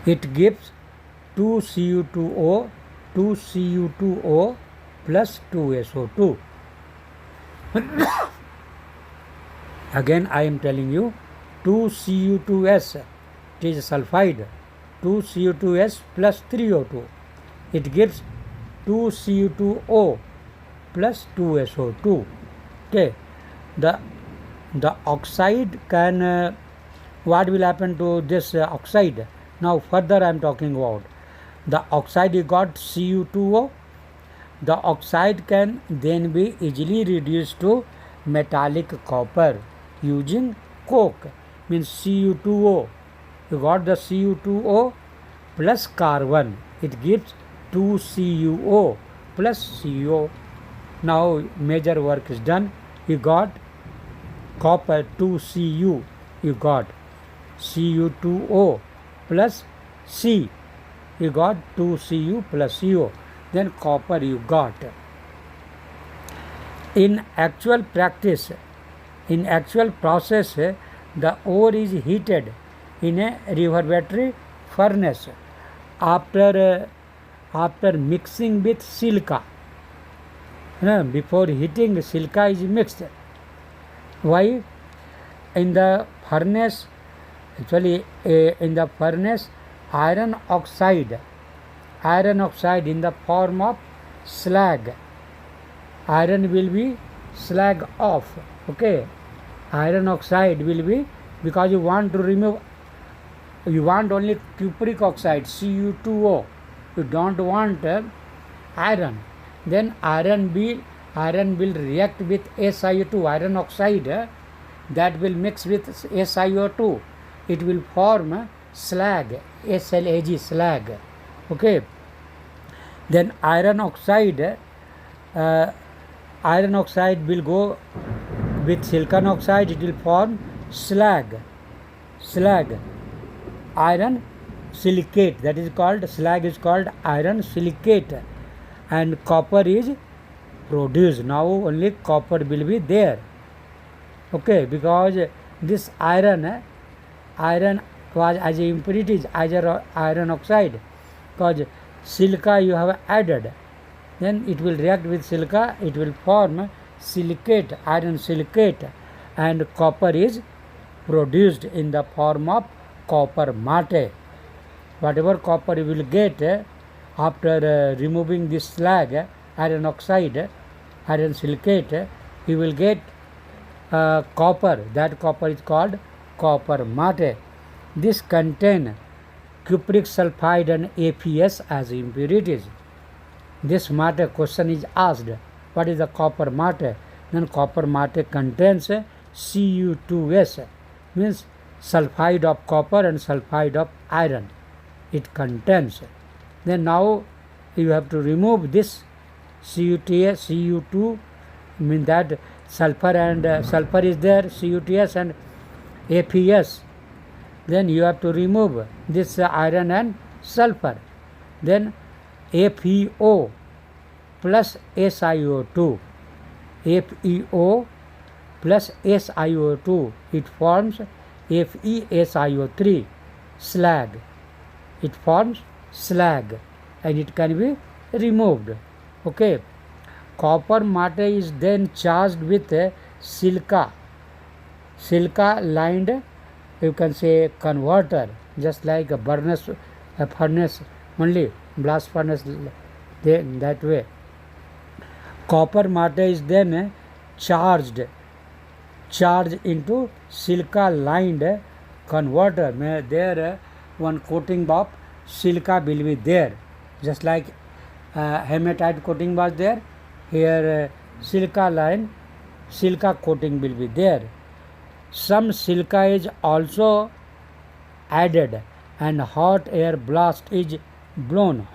it gives 2Cu2O plus 2SO2. Again I am telling you, 2Cu2S, it is sulfide, 2Cu2S plus 3O2, it gives 2Cu2O plus 2SO2. Okay. The oxide can, what will happen to this oxide? Now further I am talking about. The oxide you got Cu2O. The oxide can then be easily reduced to metallic copper using coke. Means Cu2O. You got the Cu2O plus carbon. It gives 2CuO plus CO. Now major work is done. You got copper 2Cu. You got Cu2O plus C. You got 2Cu plus CO. Then copper you got. In actual practice, in actual process, the ore is heated in a reverberating furnace after mixing with silica. Before heating, silica is mixed. Why? In the furnace, actually in the furnace, iron oxide in the form of slag, iron will be slag off. Okay, iron oxide will be, because you want to remove, you want only cupric oxide Cu2O, you don't want iron. Then iron will react with SiO2, iron oxide, that will mix with SiO2, it will form slag, SLAG, slag. Okay. Then iron oxide will go with silicon oxide, it will form slag, iron silicate, that is called, slag is called iron silicate, and copper is produced. Now only copper will be there. Okay, because this iron was as impurities, either iron oxide, because silica you have added, then it will react with silica, it will form silicate, iron silicate, and copper is produced in the form of copper mate. Whatever copper you will get after removing this slag, iron oxide, iron silicate, you will get copper. That copper is called copper mate. This contain cupric sulfide and APS as impurities. This mate question is asked, what is the copper mate? Then copper mate contains Cu2S, means sulfide of copper and sulfide of iron it contains. Then now you have to remove this CuTs, Cu2, mean that sulfur and sulfur is there, CuTs and APS. Then you have to remove this iron and sulfur. Then FeO plus SiO2. FeO plus SiO2, it forms FeSiO3, slag. It forms slag and it can be removed. Okay. Copper matte is then charged with silica lined, you can say, converter, just like a furnace only, blast furnace, that way. Copper matte is then charged into silica lined converter. There one coating of silica will be there, just like hematite coating was there. Here silica coating will be there. Some silica is also added and hot air blast is blown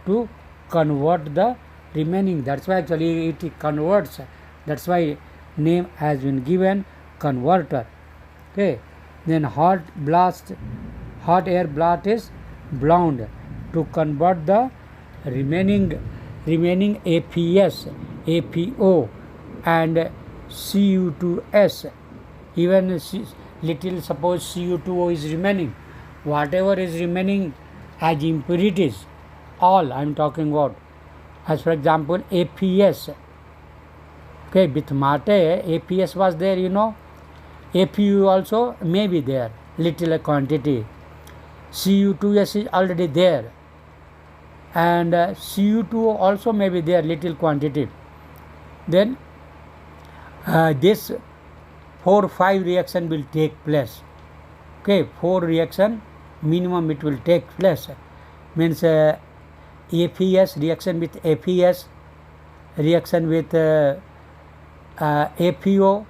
to convert the remaining. That's why actually it converts. That's why name has been given converter. Okay. Then hot air blast is blown to convert the remaining APS, APO and Cu2S. Even little, suppose Cu2O is remaining, whatever is remaining as impurities, all I am talking about. As for example APS. Okay, with matte APS was there, APU also may be there, little quantity. Cu2S is already there, and Cu2O also may be there, little quantity. Then this 4-5 reaction will take place. Okay, 4 reaction minimum it will take place. Means APS reaction with APS, reaction with APO,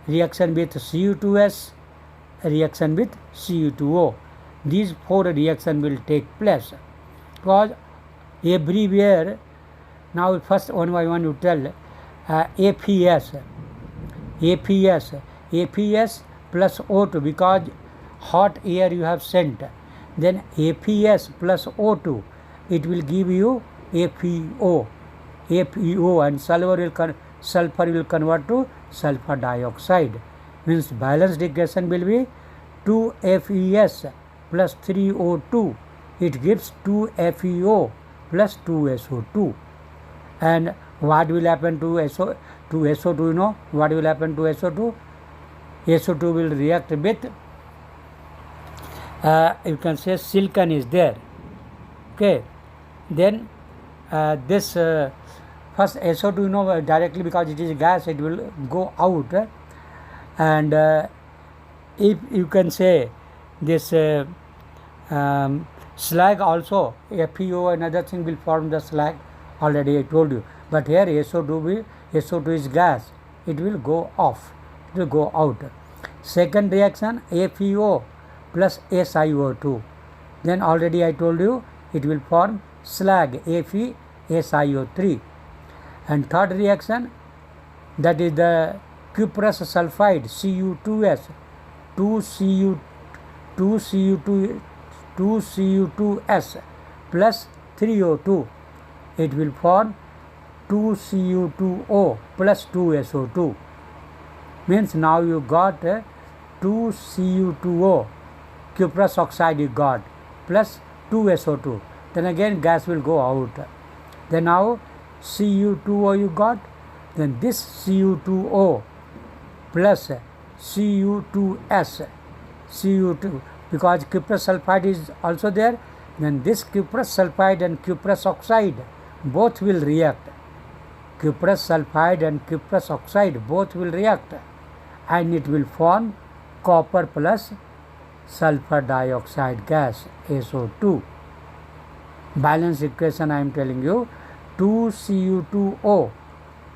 reaction with Cu2S, reaction with Cu2O. These 4 reaction will take place, because everywhere. Now first one by one you tell APS plus O2, because hot air you have sent. Then APS plus O2, it will give you APO, and sulfur will convert to sulfur dioxide. Means balanced equation will be 2FeS plus 3O2. It gives 2FeO plus 2SO2. And what will happen to SO2? What will happen to SO2? SO2 will react with, you can say, silicon is there. Okay. Then this first SO2, directly, because it is gas, it will go out. And if you can say this slag also, FeO, another thing will form the slag. Already I told you. But here SO2 is gas. It will go off. It will go out. Second reaction, FeO plus SiO2. Then already I told you it will form slag, FeSiO3. And third reaction, that is the cuprous sulfide, Cu2S, 2Cu2S plus 3O2. It will form 2Cu2O plus 2SO2. Means now you got 2Cu2O, cuprous oxide you got, plus 2SO2. Then again gas will go out. Then now Cu2O you got, then this Cu2O plus Cu2S, Cu2, because cuprous sulfide is also there, then this cuprous sulfide and cuprous oxide both will react. Cuprous sulfide and cuprous oxide both will react, and it will form copper plus sulfur dioxide gas, SO2. Balance equation I am telling you, 2Cu2O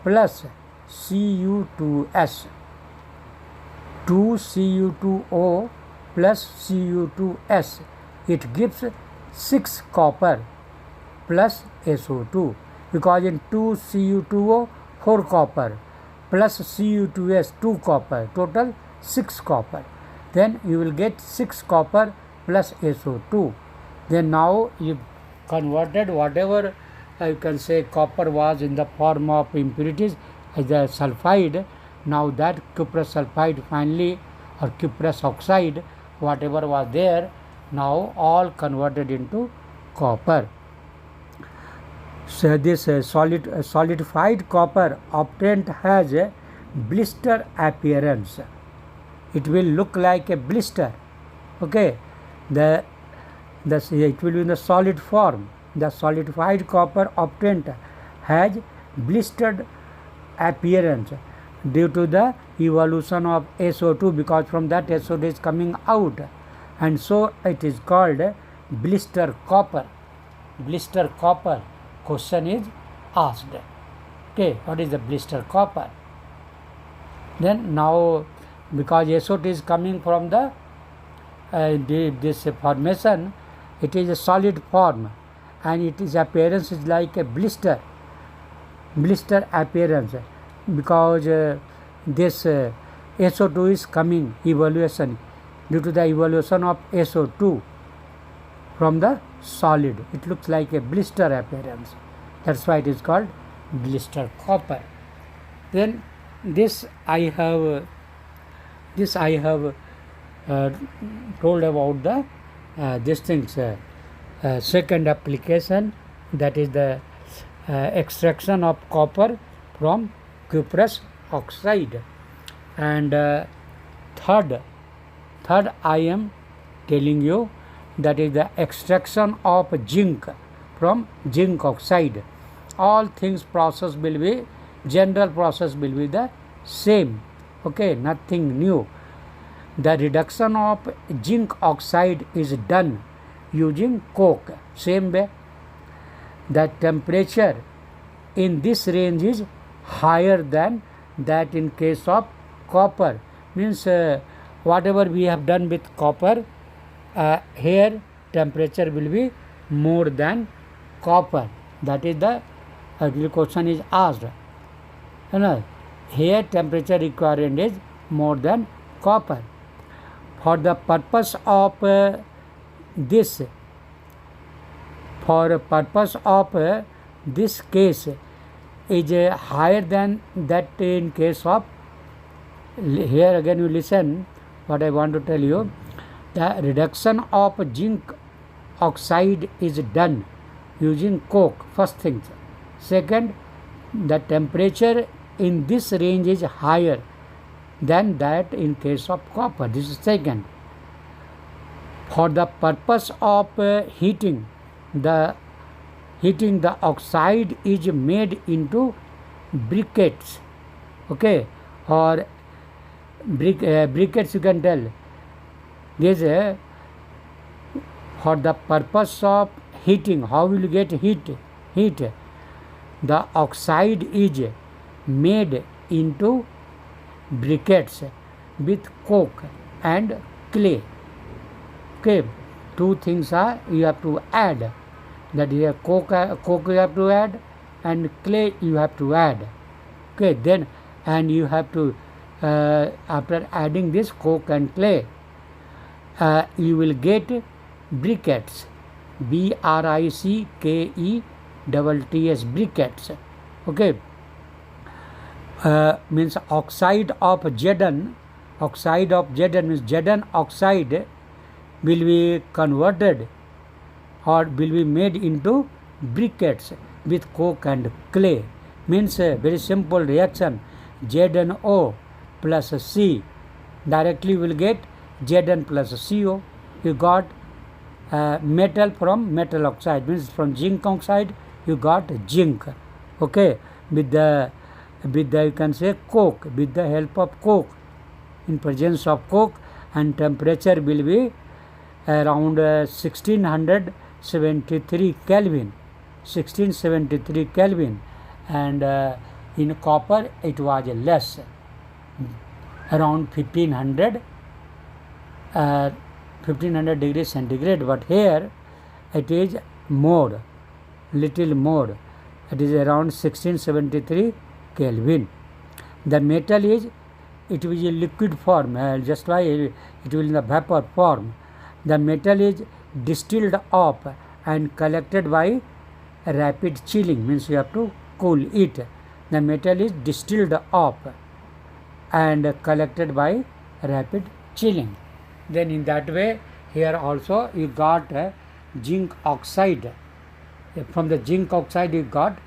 plus Cu2S. 2Cu2O plus Cu2S. It gives 6 copper plus SO2, because in 2Cu2O 4 copper plus Cu2S 2 copper, total 6 copper. Then you will get 6 copper plus SO2. Then now you converted whatever you can say copper was in the form of impurities as a sulfide. Now that cuprous sulfide finally, or cuprous oxide, whatever was there, now all converted into copper. So this solidified copper obtained has a blister appearance. It will look like a blister. Okay, it will be in the solid form. The solidified copper obtained has blistered appearance due to the evolution of SO2, because from that SO2 is coming out, and so it is called blister copper. Blister copper. Question is asked. Okay, what is the blister copper? Then now, because SO2 is coming from the this formation, it is a solid form, and its appearance is like a blister appearance, because this SO2 is coming evolution, due to the evolution of SO2 from the solid. It looks like a blister appearance. That's why it is called blister copper. Then this I have told about the these things. Second application, that is the extraction of copper from cuprous oxide. And third I am telling you, that is the extraction of zinc from zinc oxide. All things process will be, general process will be the same. Okay, nothing new. The reduction of zinc oxide is done using coke. Same way, the temperature in this range is higher than that in case of copper. Means whatever we have done with copper, here temperature will be more than copper. That is the question is asked. Here temperature required is more than copper. For the purpose of this case is higher than that in case of, here again you listen what I want to tell you. The reduction of zinc oxide is done using coke, first thing. Second, the temperature in this range is higher than that in case of copper. This is second. For the purpose of heating, the oxide is made into briquettes. Okay, or briquettes you can tell. This for the purpose of heating. How will you get heat? The oxide is made into briquettes with coke and clay. Okay, two things are you have to add. That is coke you have to add, and clay you have to add. Okay, then and you have to after adding this coke and clay, you will get briquettes. BRICKETTS, briquettes. Okay, means oxide of Zn. Oxide of Zn means Zn oxide will be converted or will be made into briquettes with coke and clay. Means a very simple reaction. ZnO plus C, directly will get Zn plus CO. You got metal from metal oxide, means from zinc oxide you got zinc. Okay, with the you can say coke, with the help of coke, in presence of coke, and temperature will be around 1673 Kelvin, 1673 Kelvin, and in copper it was less. around 1500 degrees centigrade, but here it is more, little more, it is around 1673 Kelvin. The metal is, it will be a liquid form, just why it will in the vapor form. The metal is distilled off and collected by rapid chilling, means you have to cool it. The metal is distilled off and collected by rapid chilling. Then in that way, here also you got zinc oxide. From the zinc oxide you got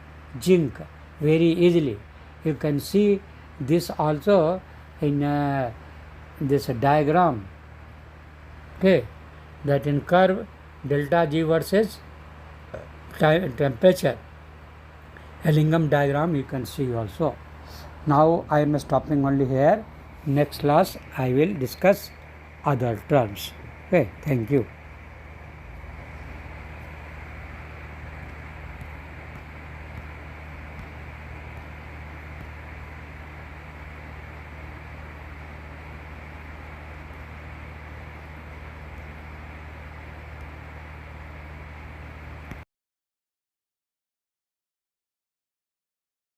zinc very easily. You can see this also in this diagram, okay, that in curve delta G versus temperature, Ellingham diagram you can see also. Now I am stopping only here. Next class I will discuss other terms. Okay, thank you.